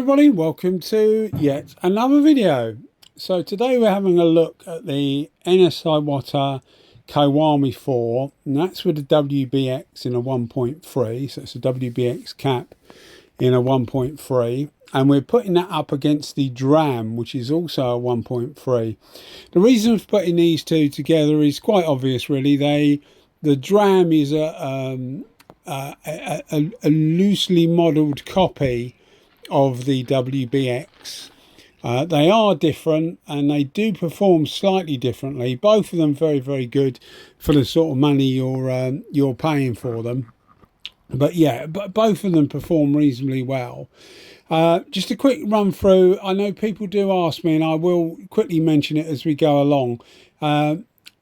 everybody, welcome to yet another video. So today we're having a look at the Iwata Kiwami4, and that's with the WBX in a 1.3, so it's a WBX cap in a 1.3, and we're putting that up against the Dram, which is also a 1.3. The reason for putting these two together is quite obvious really. The Dram is a loosely modelled copy of the WBX. They are different and they do perform slightly differently. Both of them very good for the sort of money you're paying for them. But yeah, but both of them perform reasonably well. Just a quick run through. I know people do ask me, and I will quickly mention it as we go along.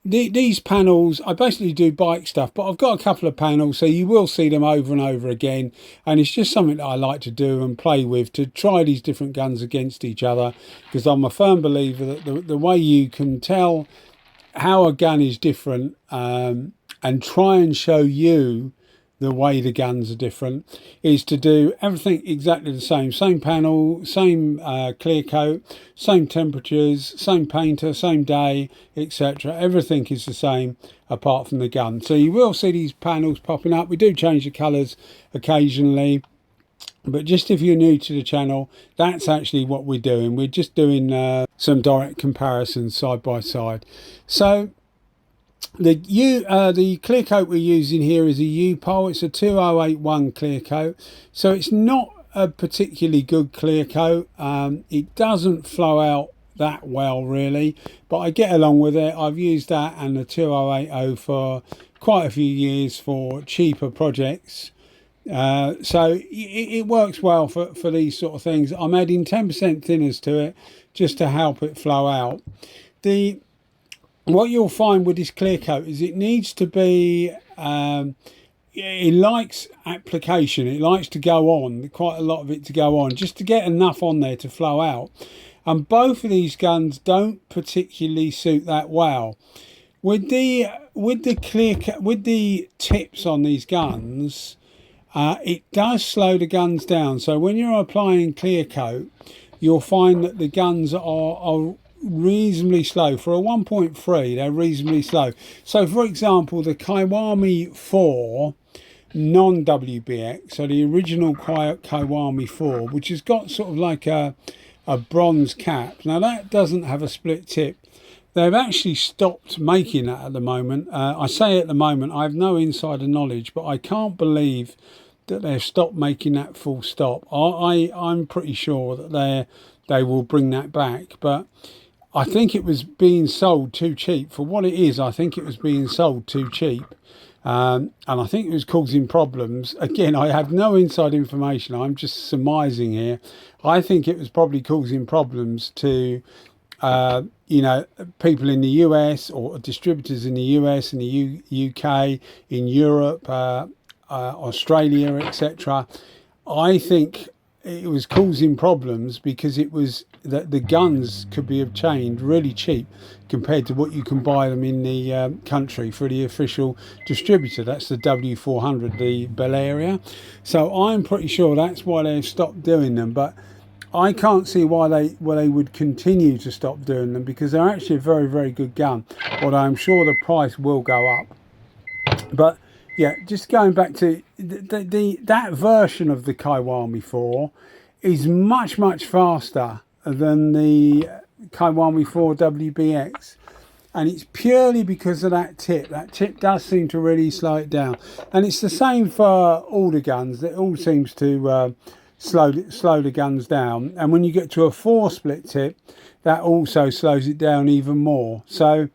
These panels, I basically do bike stuff, but I've got a couple of panels, so you will see them over and over again, and it's just something that I like to do and play with, to try these different guns against each other, because I'm a firm believer that the way you can tell how a gun is different and try and show you the way the guns are different is to do everything exactly the same panel, same clear coat, same temperatures, same painter, same day, etc. Everything is the same apart from the gun. So you will see these panels popping up. We do change the colors occasionally, but just if you're new to the channel, that's actually what we're doing. We're just doing some direct comparisons side by side. So the clear coat we're using here is a Upol. It's a 2081 clear coat, so it's not a particularly good clear coat. It doesn't flow out that well really, but I get along with it. I've used that and the 2080 for quite a few years for cheaper projects, so it works well for these sort of things. I'm adding 10% thinners to it just to help it flow out. What you'll find with this clear coat is it needs to be, it likes application, it likes to go on, quite a lot of it to go on, just to get enough on there to flow out. And both of these guns don't particularly suit that well. With the tips on these guns, it does slow the guns down. So when you're applying clear coat, you'll find that the guns are reasonably slow. For a 1.3 they're reasonably slow. So for example, the Kiwami4 non-WBX, so the original Kiwami4, which has got sort of like a bronze cap, now that doesn't have a split tip. They've actually stopped making that at the moment. I say at the moment, I have no insider knowledge, but I can't believe that they've stopped making that full stop. I'm pretty sure that they will bring that back, but I think it was being sold too cheap for what it is. I think it was being sold too cheap, and I think it was causing problems. Again, I have no inside information. I'm just surmising here. I think it was probably causing problems to, you know, people in the US or distributors in the US, in the UK, in Europe, Australia, etc. I think it was causing problems because it was that the guns could be obtained really cheap compared to what you can buy them in the country for the official distributor. That's the W400, the Bavaria. So I'm pretty sure that's why they've stopped doing them, but I can't see why they would continue to stop doing them, because they're actually a very good gun, although I'm sure the price will go up. But yeah, just going back to that version of the Kiwami4 is much faster than the Kiwami4 WBX, and it's purely because of that tip. That tip does seem to really slow it down, and it's the same for all the guns. It all seems to slow the guns down, and when you get to a 4 split tip, that also slows it down even more. So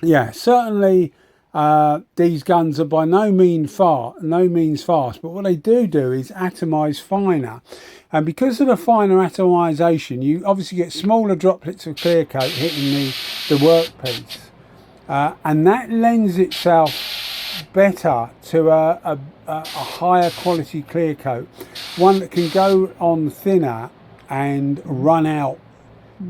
yeah, certainly these guns are by no means fast, but what they do is atomize finer, and because of the finer atomization, you obviously get smaller droplets of clear coat hitting the workpiece, and that lends itself better to a higher quality clear coat, one that can go on thinner and run out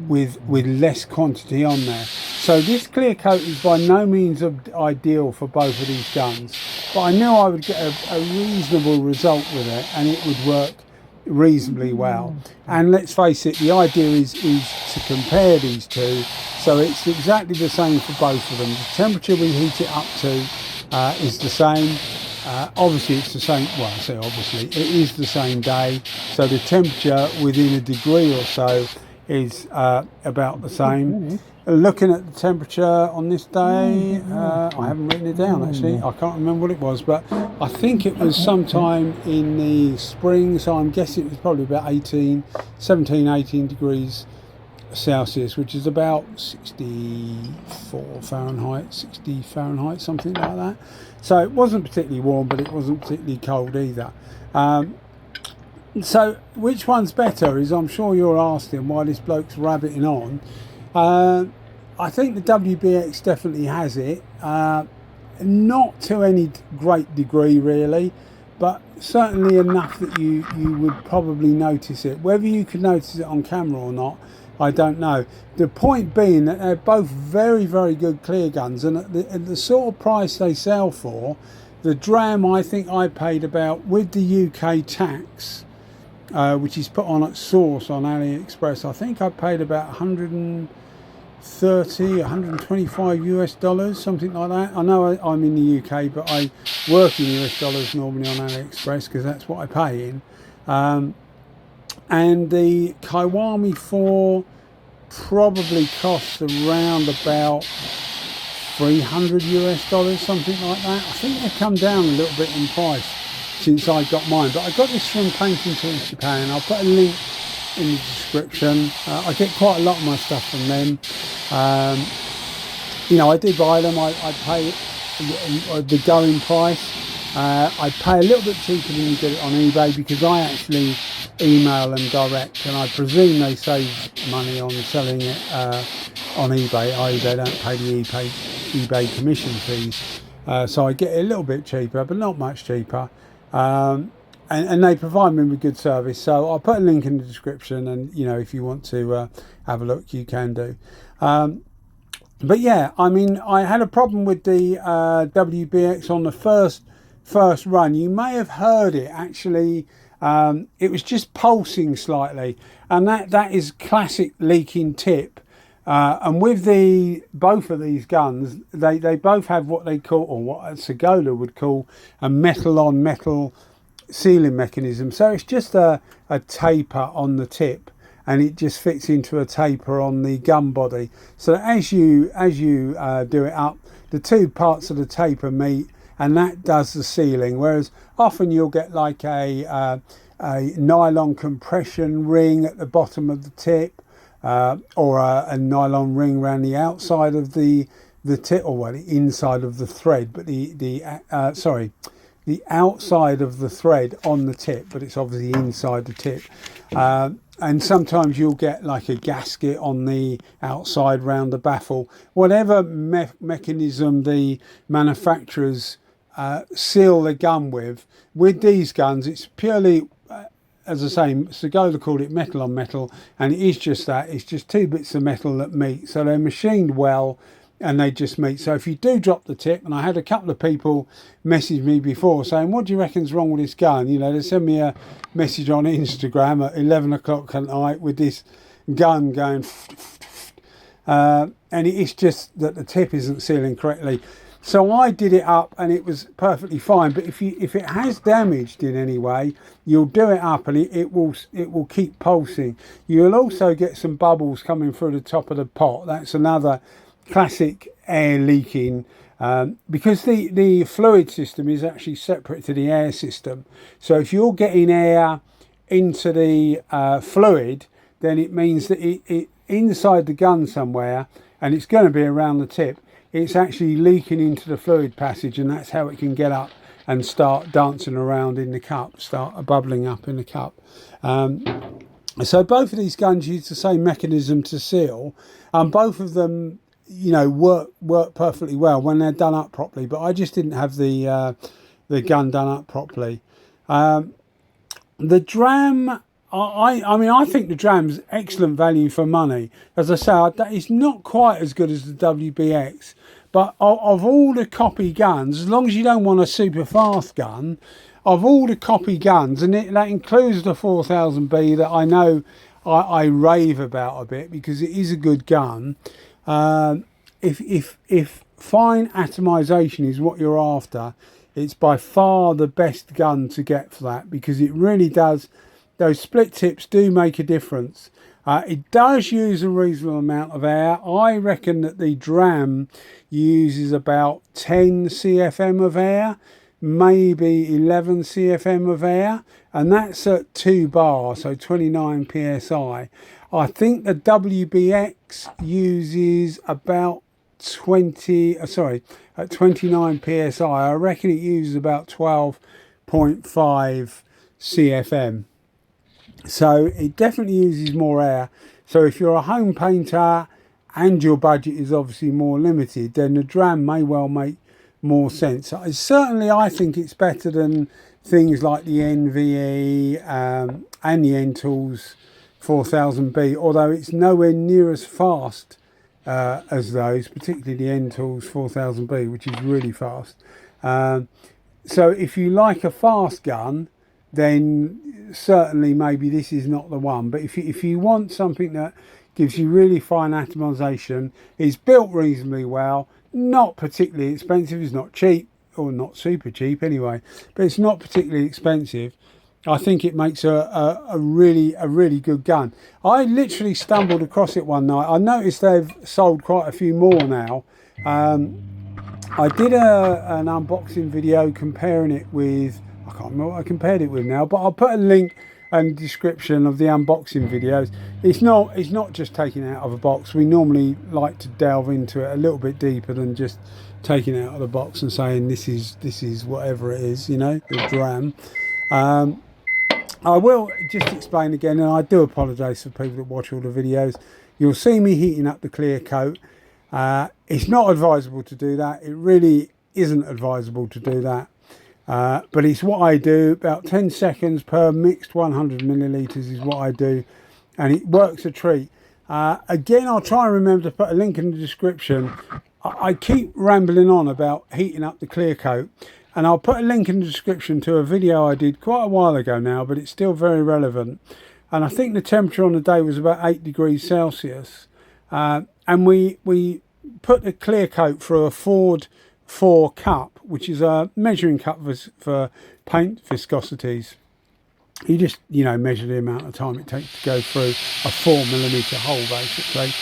with less quantity on there. So this clear coat is by no means ideal for both of these guns, but I knew I would get a reasonable result with it, and it would work reasonably well. And let's face it, the idea is to compare these two, so it's exactly the same for both of them. The temperature we heat it up to is the same. Obviously it's the same, well I say obviously, it is the same day, so the temperature within a degree or so is about the same. Looking at the temperature on this day, I haven't written it down actually, I can't remember what it was, but I think it was sometime in the spring, so I'm guessing it was probably about 17, 18 degrees Celsius, which is about 64 Fahrenheit, 60 Fahrenheit, something like that. So it wasn't particularly warm, but it wasn't particularly cold either. So which one's better is, I'm sure you're asking why this bloke's rabbiting on. I think the WBX definitely has it, not to any great degree really, but certainly enough that you would probably notice it. Whether you could notice it on camera or not, I don't know. The point being that they're both very, very good clear guns, and at the sort of price they sell for, the Dram I think I paid about, with the UK tax, which is put on at source on AliExpress, I think I paid about 130, 125 US dollars, something like that. I know I'm in the UK, but I work in US dollars normally on AliExpress because that's what I pay in. And the Kiwami4 probably costs around about 300 US dollars, something like that. I think they've come down a little bit in price since I got mine, but I got this from paintingtool.jp, and I'll put a link in the description. I get quite a lot of my stuff from them. You know, I do buy them. I pay the going price. I pay a little bit cheaper than you get it on eBay because I actually email them direct, and I presume they save money on selling it on eBay, i.e. they don't pay the eBay commission fees. So I get it a little bit cheaper, but not much cheaper. And they provide me with good service, so I'll put a link in the description, and you know, if you want to have a look, you can do. But yeah, I mean, I had a problem with the WBX on the first run. You may have heard it actually. It was just pulsing slightly, and that is classic leaking tip. And with both of these guns, they both have what they call, or what a Segola would call, a metal on metal sealing mechanism. So it's just a taper on the tip, and it just fits into a taper on the gun body. So as you do it up, the two parts of the taper meet, and that does the sealing. Whereas often you'll get like a nylon compression ring at the bottom of the tip, or a nylon ring around the outside of the tip, or well, the inside of the thread, but the outside of the thread on the tip, but it's obviously inside the tip. And sometimes you'll get like a gasket on the outside round the baffle. Whatever mechanism the manufacturers seal the gun with these guns, it's purely, as I say, Segola called it metal on metal, and it is just that. It's just two bits of metal that meet, so they're machined well, and they just meet. So if you do drop the tip, and I had a couple of people message me before saying, what do you reckon's wrong with this gun? You know, they send me a message on Instagram at 11 o'clock at night with this gun going and it's just that the tip isn't sealing correctly. So I did it up and it was perfectly fine. But if it has damaged in any way, you'll do it up and it will keep pulsing. You'll also get some bubbles coming through the top of the pot. That's another classic air leaking, because the fluid system is actually separate to the air system. So if you're getting air into the fluid, then it means that it inside the gun somewhere, and it's going to be around the tip, it's actually leaking into the fluid passage, and that's how it can get up and start dancing around in the cup, start bubbling up in the cup. So both of these guns use the same mechanism to seal, and both of them, you know, work perfectly well when they're done up properly. But I just didn't have the gun done up properly. The Dram, I mean, I think the Dram's excellent value for money. As I say, it's not quite as good as the WBX, but of all the copy guns, as long as you don't want a super fast gun, of all the copy guns, and that includes the 4000B that I know I rave about a bit because it is a good gun. If fine atomization is what you're after, it's by far the best gun to get for that, because it really does. Those split tips do make a difference. It does use a reasonable amount of air. I reckon that the Dram uses about 10 CFM of air, maybe 11 CFM of air, and that's at 2 bar, so 29 psi. I think the WBX uses about at 29 psi. I reckon it uses about 12.5 CFM. So it definitely uses more air. So if you're a home painter and your budget is obviously more limited, then the Dram may well make more sense. Certainly I think it's better than things like the NVE and the N-Tools 4000B, although it's nowhere near as fast as those, particularly the N-Tools 4000B, which is really fast. So if you like a fast gun, then certainly maybe this is not the one. But if you want something that gives you really fine atomization, is built reasonably well, not particularly expensive, it's not cheap, or not super cheap anyway, but it's not particularly expensive, I think it makes a really good gun. I literally stumbled across it one night. I noticed they've sold quite a few more now. I did an unboxing video comparing it with, I can't remember what I compared it with now, but I'll put a link and description of the unboxing videos. It's not just taking it out of a box. We normally like to delve into it a little bit deeper than just taking it out of the box and saying this is whatever it is, you know, the Dram. I will just explain again, and I do apologise for people that watch all the videos. You'll see me heating up the clear coat. It's not advisable to do that. It really isn't advisable to do that. But it's what I do. About 10 seconds per mixed 100 millilitres is what I do, and it works a treat. Again, I'll try and remember to put a link in the description. I keep rambling on about heating up the clear coat, and I'll put a link in the description to a video I did quite a while ago now, but it's still very relevant. And I think the temperature on the day was about 8 degrees Celsius. And we put the clear coat through a WBX cup, which is a measuring cup for paint viscosities. You just, you know, measure the amount of time it takes to go through a 4mm hole, basically.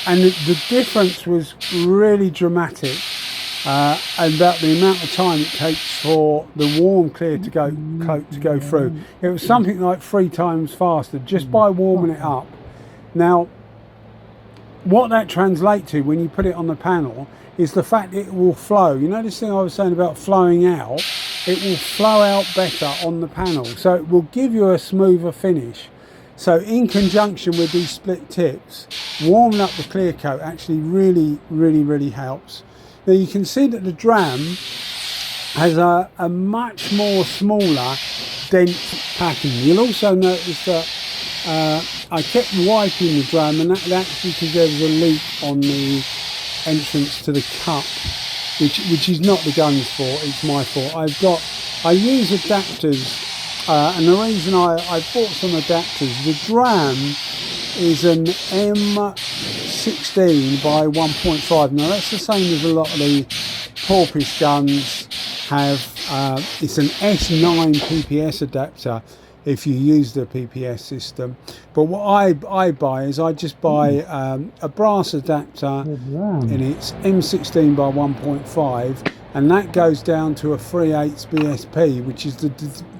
And the difference was really dramatic about the amount of time it takes for the warm clear coat to go through. It was something like 3 times faster just by warming it up. Now, what that translates to when you put it on the panel is the fact that it will flow. You know this thing I was saying about flowing out? It will flow out better on the panel, so it will give you a smoother finish. So in conjunction with these split tips, warming up the clear coat actually really helps. Now you can see that the Dram has a much more smaller, dense packing. You'll also notice that I kept wiping the Dram, and that's because there was a leak on the entrance to the cup, which is not the gun's fault, it's my fault. I use adapters, and the reason I bought some adapters, the Dram is an M16 by 1.5. Now that's the same as a lot of the Porpish guns have. It's an S9 PPS adapter if you use the PPS system, but what I buy is I just buy a brass adapter, and it's M16 by 1.5, and that goes down to a 3/8 BSP, which is the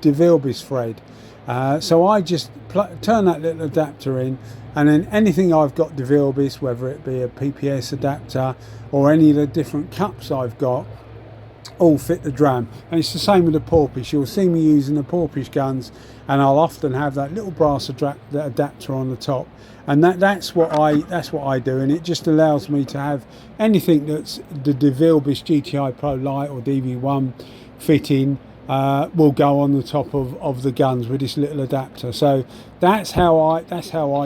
DeVilbiss thread. So I just turn that little adapter in, and then anything I've got DeVilbiss, whether it be a PPS adapter or any of the different cups I've got, all fit the Dram. And it's the same with the Porpish. You'll see me using the Porpish guns, and I'll often have that little brass adapter on the top, and that's what I do, and it just allows me to have anything that's the DeVilbiss GTI Pro Light or DV1 fitting will go on the top of the guns with this little adapter. So that's how I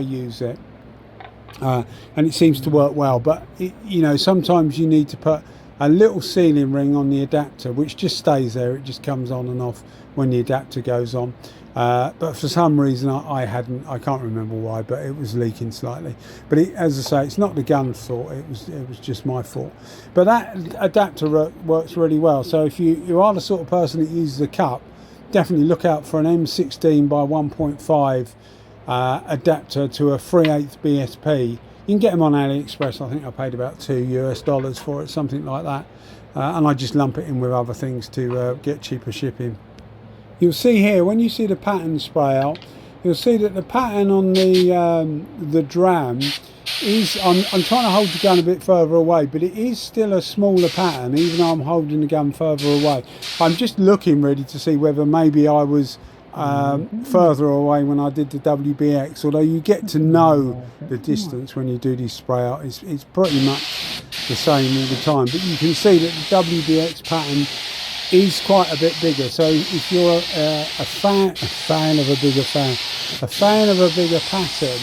use it, and it seems to work well. But you know, sometimes you need to put a little sealing ring on the adapter, which just stays there. It just comes on and off when the adapter goes on. But for some reason I can't remember why, but it was leaking slightly. But as I say, it's not the gun's fault, it was just my fault. But that adapter works really well. So if you are the sort of person that uses a cup, definitely look out for an M16 by 1.5 adapter to a 3/8 BSP. You can get them on AliExpress. I think I paid about $2 for it, something like that. And I just lump it in with other things to get cheaper shipping. You'll see here, when you see the pattern spray out, you'll see that the pattern on the Dram is, I'm trying to hold the gun a bit further away, but it is still a smaller pattern, even though I'm holding the gun further away. I'm just looking really to see whether maybe I was further away when I did the WBX, although you get to know the distance when you do these spray out. It's pretty much the same all the time, but you can see that the WBX pattern is quite a bit bigger. So if you're a fan of a bigger pattern,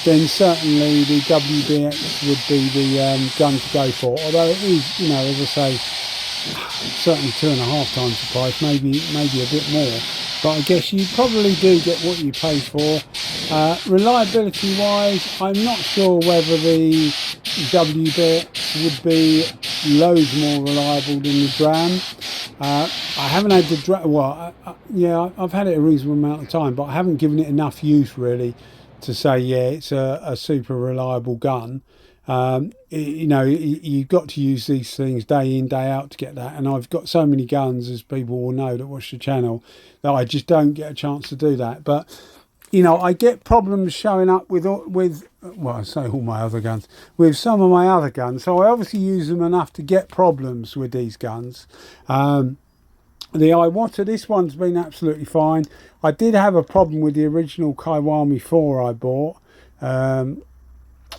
then certainly the WBX would be the gun to go for. Although it is, you know, as I say, certainly 2.5 times the price, maybe a bit more. But I guess you probably do get what you pay for. Reliability wise, I'm not sure whether the WBX would be loads more reliable than the Dram. I haven't had the Dram, well, yeah, I've had it a reasonable amount of time, but I haven't given it enough use really to say, yeah, it's a super reliable gun. You know, you've got to use these things day in, day out to get that. And I've got so many guns, as people will know that watch the channel, that I just don't get a chance to do that. But, you know, I get problems showing up with well, I say all my other guns, with some of my other guns. So I obviously use them enough to get problems with these guns. The Iwata, this one's been absolutely fine. I did have a problem with the original Kiwami4 I bought,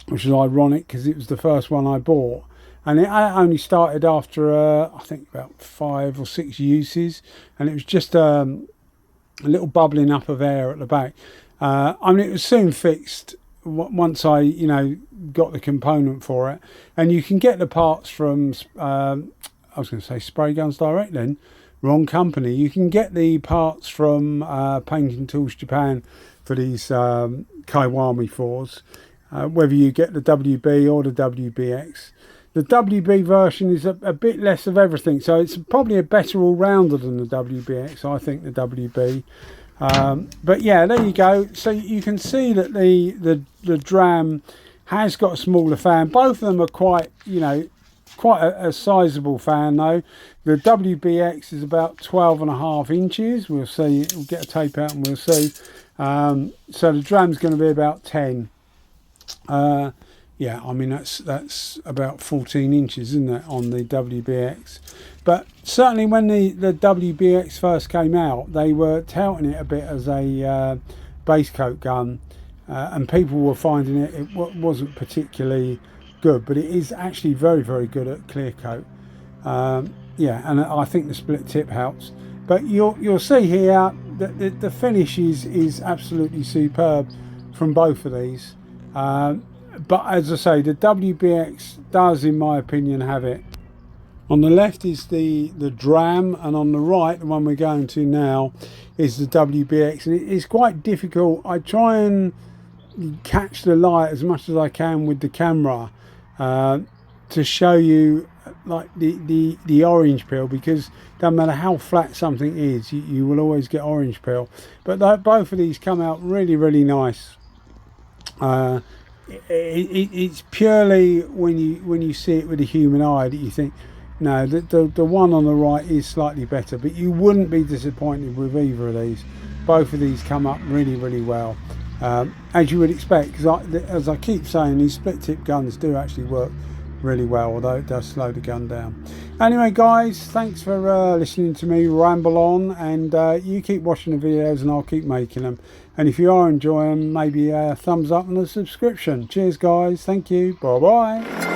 which is ironic because it was the first one I bought. And it only started after, I think, about 5 or 6 uses. And it was just a little bubbling up of air at the back. I mean, it was soon fixed once I, you know, got the component for it. And you can get the parts from, I was going to say Spray Guns Direct then. Wrong company. You can get the parts from Painting Tools Japan for these Kiwami4s, whether you get the WB or the WBX. The WB version is a bit less of everything, so it's probably a better all-rounder than the WBX, I think, the WB. But yeah, there you go. So you can see that the Dram has got a smaller fan. Both of them are quite, you know, quite a sizable fan though. The WBX is about 12.5 inches. We'll see, we'll get a tape out and we'll see. So the Dram's going to be about 10. Yeah, I mean that's about 14 inches, isn't it, on the WBX? But certainly when the WBX first came out, they were touting it a bit as a base coat gun, and people were finding it wasn't particularly good, but it is actually very, very good at clear coat. Yeah, and I think the split tip helps. But you'll see here that the finish is absolutely superb from both of these. But as I say, the WBX does, in my opinion, have it. On the left is the Dram, and on the right, the one we're going to now, is the WBX. And it's quite difficult. I try and catch the light as much as I can with the camera to show you like the orange peel, because it doesn't matter how flat something is, you will always get orange peel. But both of these come out really, really nice. It's purely when you see it with a human eye that you think, no, the one on the right is slightly better, but you wouldn't be disappointed with either of these. Both of these come up really, really well, as you would expect, because as I keep saying, these split tip guns do actually work really well, although it does slow the gun down. Anyway guys, thanks for listening to me ramble on, and you keep watching the videos and I'll keep making them. And if you are enjoying them, maybe a thumbs up and a subscription. Cheers guys, thank you, bye bye.